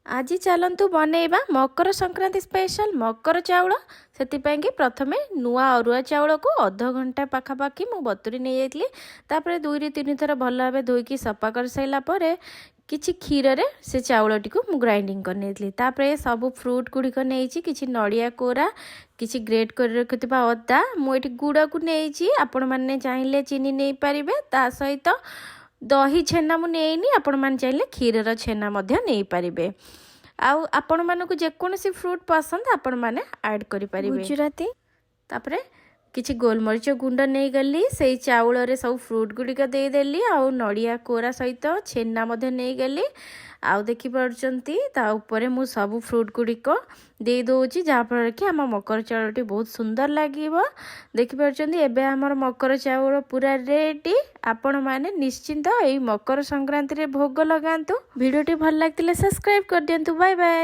आज चलतु बनैबा मकर संक्रांति स्पेशल मकर चाउल से प्रथमे नुआ अरुआ चाउल को अध घंटा पाखापाखि मु बतुरी नहीं जाती 2-3 थर भल भाव धोईकी सफा कर सारापर किछि क्षीर रे से चाउलटी को मु ग्राइंडिंग करनी सब फ्रूट गुड़िक नहीं कि नड़िया कोरा किछि ग्रेट कर रखिथिबा अदा मुझे गुड़ को नहीं आपण मैंने चाहिए चीनी नहीं पारिबे ता सहित दही छेना मु नेइनी आपण मैंने चाहिए क्षीर छेना नहीं पारिबे आउ आपण मानक जेकोसी फ्रूट पसंद आपण मैंने ऐड करि परिबे गुजराती तापरे किछि गोलमरीच गुंड नहीं गली से चाउल रे सब फ्रूट गुड़िक देदेली आउ नड़िया कोरा सहित छेना नहीं गली आउ देखि पारचंती ता ऊपर मु सब फ्रूट गुड़िक दे दोची जहाँफल कि आम मकर चाउलटी बहुत सुंदर लगिबो देखि पारचंती एबे हमर मकर चाउल पूरा रेडी आपण माने निश्चिंत एई मकर संक्रांति रे भोग लगांतु वीडियोटी भल लागतिले सब्सक्राइब कर दियंतु बाय बाय।